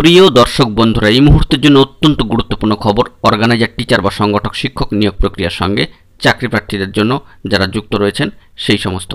প্রিয় দর্শক বন্ধুরা, এই মুহূর্তের জন্য অত্যন্ত গুরুত্বপূর্ণ খবর। অর্গানাইজার, টিচার বা সংগঠক, শিক্ষক নিয়োগ প্রক্রিয়ার সঙ্গে চাকরি প্রার্থীদের জন্য যারা যুক্ত রয়েছেন সেই সমস্ত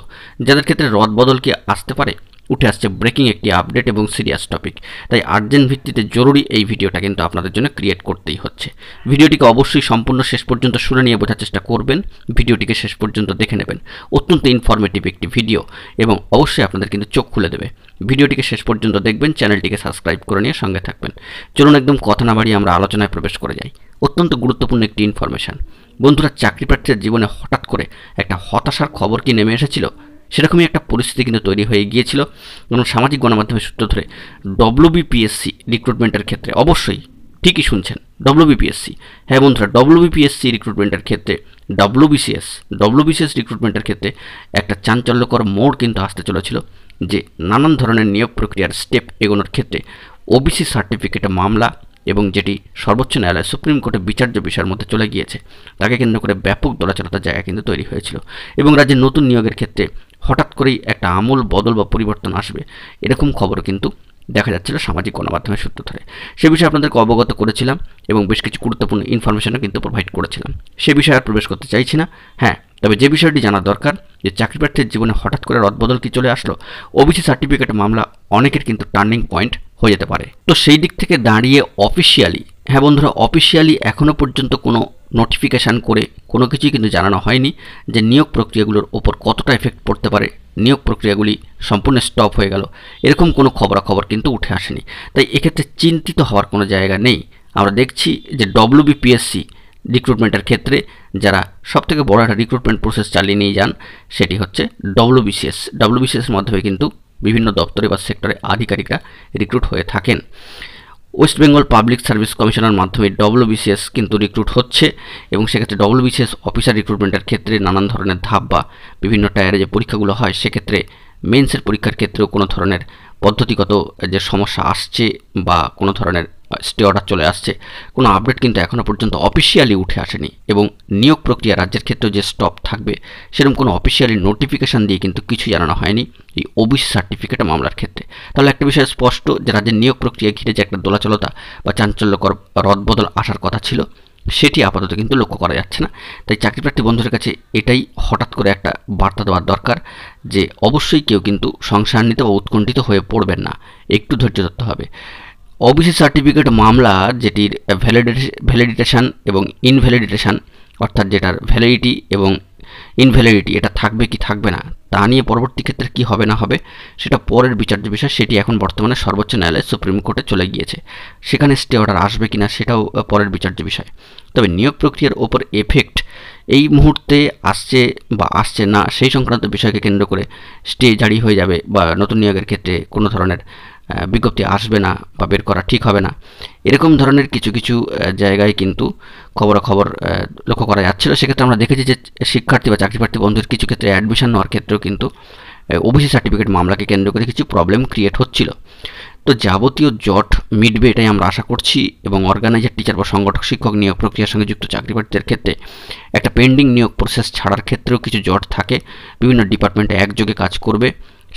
যাদের ক্ষেত্রে রদবদল কি আসতে পারে, উঠে আসছে ব্রেকিং একটি আপডেট এবং সিরিয়াস টপিক। তাই আর্জেন্ট ভিত্তিতে জরুরি এই ভিডিওটা কিন্তু আপনাদের জন্য ক্রিয়েট করতেই হচ্ছে। ভিডিওটিকে অবশ্যই সম্পূর্ণ শেষ পর্যন্ত শুনে নিয়ে বোঝার চেষ্টা করবেন। ভিডিওটিকে শেষ পর্যন্ত দেখে নেবেন। অত্যন্ত ইনফরমেটিভ একটি ভিডিও এবং অবশ্যই আপনাদের কিন্তু চোখ খুলে দেবে। ভিডিওটিকে শেষ পর্যন্ত দেখবেন, চ্যানেলটিকে সাবস্ক্রাইব করে নিয়ে সঙ্গে থাকবেন। চলুন একদম কথা না বাড়িয়ে আমরা আলোচনায় প্রবেশ করে যাই। অত্যন্ত গুরুত্বপূর্ণ একটি ইনফরমেশন। বন্ধুরা, চাকরি প্রার্থীদের জীবনে হঠাৎ করে একটা হতাশার খবর কি নেমে এসেছিল? সেরকমই একটা পরিস্থিতি কিন্তু তৈরি হয়ে গিয়েছিল। এবং সামাজিক গণমাধ্যমের সূত্র ধরে ডব্লিউবিপিএসসি রিক্রুটমেন্টের ক্ষেত্রে, অবশ্যই ঠিকই শুনছেন, ডব্লিউবিপিএসসি, হ্যাঁ বন্ধুরা, ডব্লিউবিপিএসসি রিক্রুটমেন্টের ক্ষেত্রে ডব্লিউবিসিএস রিক্রুটমেন্টের ক্ষেত্রে একটা চাঞ্চল্যকর মোড় কিন্তু আসতে চলেছিল, যে নানান ধরনের নিয়োগ প্রক্রিয়ার স্টেপ এগোনোর ক্ষেত্রে ওবিসি সার্টিফিকেটে মামলা এবং যেটি সর্বোচ্চ ন্যায়ালয় সুপ্রিম কোর্টে বিচার্য বিষয়ের মধ্যে চলে গিয়েছে, তাকে কেন্দ্র করে ব্যাপক দোলাচলতার জায়গা কিন্তু তৈরি হয়েছিল। এবং রাজ্যের নতুন নিয়োগের ক্ষেত্রে হঠাৎ করেই একটা আমূল বদল বা পরিবর্তন আসবে, এরকম খবরও কিন্তু দেখা যাচ্ছিল সামাজিক গণমাধ্যমের সূত্র ধরে। সে বিষয়ে আপনাদেরকে অবগত করেছিলাম এবং বেশ কিছু গুরুত্বপূর্ণ ইনফরমেশনও কিন্তু প্রোভাইড করেছিলাম। সে বিষয়ে আর প্রবেশ করতে চাইছি না। হ্যাঁ, তবে যে বিষয়টি জানা দরকার, যে চাকরি প্রার্থীর জীবনে হঠাৎ করে রদবদল কি চলে আসলো, ওবিসি সার্টিফিকেট মামলা অনেকের কিন্তু টার্নিং পয়েন্ট হয়ে যেতে পারে। তো সেই দিক থেকে দাঁড়িয়ে অফিসিয়ালি, হ্যাঁ বন্ধুরা, অফিসিয়ালি এখনও পর্যন্ত কোনো নোটিফিকেশান করে কোনো কিছুই কিন্তু জানানো হয়নি যে নিয়োগ প্রক্রিয়াগুলোর ওপর কতটা এফেক্ট পড়তে পারে, নিয়োগ প্রক্রিয়াগুলি সম্পূর্ণ স্টপ হয়ে গেল, এরকম কোনো খবরাখবর কিন্তু উঠে আসেনি। তাই এক্ষেত্রে চিন্তিত হওয়ার কোনো জায়গা নেই। আমরা দেখছি যে ডব্লিউবিপিএসসি রিক্রুটমেন্টের ক্ষেত্রে যারা সবথেকে বড় একটা রিক্রুটমেন্ট প্রসেস চালিয়ে নিয়ে যান, সেটি হচ্ছে ডব্লিউবিসিএসের মাধ্যমে কিন্তু বিভিন্ন দপ্তরে বা সেক্টরে আধিকারিকরা রিক্রুট হয়ে থাকেন। ওয়েস্ট বেঙ্গল পাবলিক সার্ভিস কমিশনের মাধ্যমে ডব্লিউবিসিএস কিন্তু রিক্রুট হচ্ছে এবং সেক্ষেত্রে ডব্লিউবিসিএস অফিসার রিক্রুটমেন্টের ক্ষেত্রে নানান ধরনের ধাপ বা বিভিন্ন টায়ারে যে পরীক্ষাগুলো হয়, সেক্ষেত্রে মেন্সের পরীক্ষার ক্ষেত্রেও কোনো ধরনের পদ্ধতিগত যে সমস্যা আসছে বা কোনো ধরনের স্টে অর্ডার চলে আসছে, কোনো আপডেট কিন্তু এখনও পর্যন্ত অফিসিয়ালি উঠে আসেনি। এবং নিয়োগ প্রক্রিয়া রাজ্যের ক্ষেত্রেও যে স্টপ থাকবে, সেরকম কোনো অফিসিয়ালি নোটিফিকেশান দিয়ে কিন্তু কিছু জানানো হয়নি এই ওবিসি সার্টিফিকেট মামলার ক্ষেত্রে। তাহলে একটা বিষয় স্পষ্ট, যে রাজ্যের নিয়োগ প্রক্রিয়া ঘিরে যে একটা দোলাচলতা বা চাঞ্চল্যকর রদবদল আসার কথা ছিল, সেটি আপাতত কিন্তু লক্ষ্য করা যাচ্ছে না। তাই চাকরিপ্রার্থী বন্ধুদের কাছে এটাই হঠাৎ করে একটা বার্তা দেওয়ার দরকার, যে অবশ্যই কেউ কিন্তু সংশয়ান্বিত বা উৎকণ্ঠিত হয়ে পড়বেন না, একটু ধৈর্য ধরতে হবে। ওবিসি সার্টিফিকেট মামলা, যেটির ভ্যালিডিটেশন এবং ইনভ্যালিডিটেশন, অর্থাৎ যেটার ভ্যালিডিটি এবং ইনভ্যালিডিটি এটা থাকবে কি থাকবে না, তা নিয়ে পরবর্তী ক্ষেত্রে কি হবে না হবে সেটা পরের বিচার্য বিষয়। সেটি এখন বর্তমানে সর্বোচ্চ ন্যায়ালয় সুপ্রিম কোর্টে চলে গিয়েছে। সেখানে স্টে অর্ডার আসবে কিনা সেটাও পরের বিচার্য বিষয়। তবে নিয়োগ প্রক্রিয়ার ওপর এফেক্ট এই মুহূর্তে আসছে বা আসছে না, সেই সংক্রান্ত বিষয়কে কেন্দ্র করে স্টে জারি হয়ে যাবে বা নতুন নিয়োগের ক্ষেত্রে কোনো ধরনের বিজ্ঞপ্তি আসবে না বা বের করা ঠিক হবে না, এরকম ধরনের কিছু কিছু জায়গায় কিন্তু খবরাখবর লক্ষ্য করা যাচ্ছিল। সেক্ষেত্রে আমরা দেখেছি যে শিক্ষার্থী বা চাকরিপ্রার্থী বন্ধুর কিছু ক্ষেত্রে অ্যাডমিশন নেওয়ার ক্ষেত্রেও কিন্তু ওবিসি সার্টিফিকেট মামলাকে কেন্দ্র করে কিছু প্রবলেম ক্রিয়েট হচ্ছিল। তো যাবতীয় জট মিটবে এটাই আমরা আশা করছি। এবং অর্গানাইজার, টিচার বা সংগঠক, শিক্ষক নিয়োগ প্রক্রিয়ার সঙ্গে যুক্ত চাকরিপ্রার্থীদের ক্ষেত্রে একটা পেন্ডিং নিয়োগ প্রসেস ছাড়ার ক্ষেত্রেও কিছু জট থাকে, বিভিন্ন ডিপার্টমেন্টে একযোগে কাজ করবে,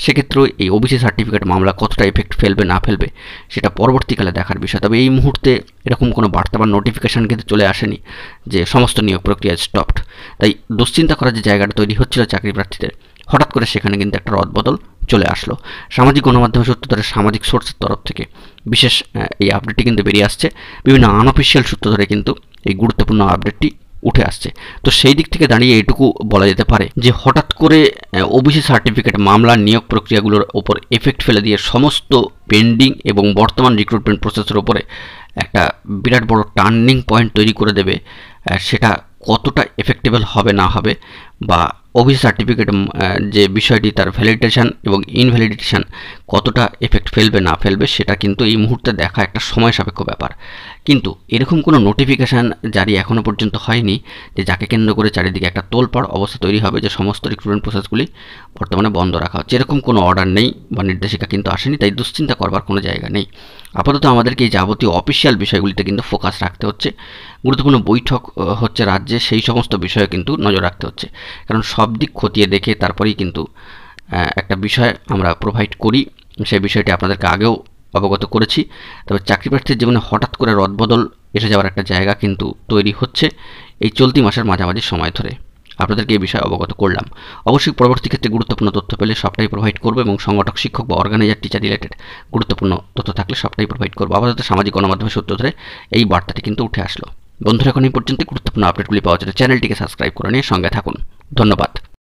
সেক্ষেত্রেও এই ওবিসি সার্টিফিকেট মামলা কতটা এফেক্ট ফেলবে না ফেলবে সেটা পরবর্তীকালে দেখার বিষয়। তবে এই মুহূর্তে এরকম কোনো বার্তা বা নোটিফিকেশান কিন্তু চলে আসেনি যে সমস্ত নিয়োগ প্রক্রিয়া স্টপড। তাই দুশ্চিন্তা করার যে জায়গাটা তৈরি হচ্ছিল চাকরি প্রার্থীদের, হঠাৎ করে সেখানে কিন্তু একটা রদবদল চলে আসলো। সামাজিক গণমাধ্যমের সূত্র ধরে, সামাজিক সোর্সের তরফ থেকে বিশেষ এই আপডেটটি কিন্তু বেরিয়ে আসছে। বিভিন্ন আনঅফিসিয়াল সূত্র ধরে কিন্তু এই গুরুত্বপূর্ণ আপডেটটি উঠে আসছে। তো সেই দিক থেকে দাঁড়িয়ে এটুকু বলা যেতে পারে যে হঠাৎ করে ওবিসি সার্টিফিকেট মামলা নিয়োগ প্রক্রিয়াগুলোর ওপর এফেক্ট ফেলে দিয়ে সমস্ত পেন্ডিং এবং বর্তমান রিক্রুটমেন্ট প্রসেসের ওপরে একটা বিরাট বড় টার্নিং পয়েন্ট তৈরি করে দেবে। সেটা কতটা এফেক্টেবল হবে না হবে, বা ওবিসি সার্টিফিকেট যে বিষয়টি তার ভ্যালিডেশন এবং ইনভ্যালিডেশন কতটা এফেক্ট ফেলবে না ফেলবে, সেটা কিন্তু এই মুহূর্তে দেখা একটা সময় সাপেক্ষ ব্যাপার। কিন্তু এরকম কোনো নোটিফিকেশান জারি এখনও পর্যন্ত হয়নি যে যাকে কেন্দ্র করে চারিদিকে একটা তোলপাড় অবস্থা তৈরি হবে যে সমস্ত রিক্রুটমেন্ট প্রসেসগুলি বর্তমানে বন্ধ রাখা হচ্ছে, এরকম কোনো অর্ডার নেই বা নির্দেশিকা কিন্তু আসেনি। তাই দুশ্চিন্তা করবার কোনো জায়গা নেই। আপাতত আমাদেরকে এই যাবতীয় অফিসিয়াল বিষয়গুলিতে কিন্তু ফোকাস রাখতে হচ্ছে। গুরুত্বপূর্ণ বৈঠক হচ্ছে রাজ্যে, সেই সমস্ত বিষয়ে কিন্তু নজর রাখতে হচ্ছে, কারণ সব দিক খতিয়ে দেখে তারপরেই কিন্তু একটা বিষয় আমরা প্রোভাইড করি। সেই বিষয়টি আপনাদেরকে আগেও অবগত করেছি। তবে চাকরি প্রার্থীর জীবনে হঠাৎ করে রদবদল এসে যাওয়ার একটা জায়গা কিন্তু তৈরি হচ্ছে এই চলতি মাসের মাঝামাঝি সময় ধরে। আপনাদেরকে এই বিষয়ে অবগত করলাম। অবশ্যই পরবর্তী ক্ষেত্রে গুরুত্বপূর্ণ তথ্য পেলে সবটাই প্রোভাইড করবো, এবং সংগঠক, শিক্ষক বা অর্গানাইজার, টিচার রিলেটেড গুরুত্বপূর্ণ তথ্য থাকলে সবটাই প্রোভাইড করবো। আপাতত সামাজিক গণমাধ্যমের সূত্র ধরে এই বার্তাটি কিন্তু উঠে আসলো। বন্ধুরা, এখন এই পর্যন্ত গুরুত্বপূর্ণ আপডেটগুলি পাওয়ার জন্য চ্যানেলটিকে সাবস্ক্রাইব করে নিয়ে সঙ্গে থাকুন। ধন্যবাদ।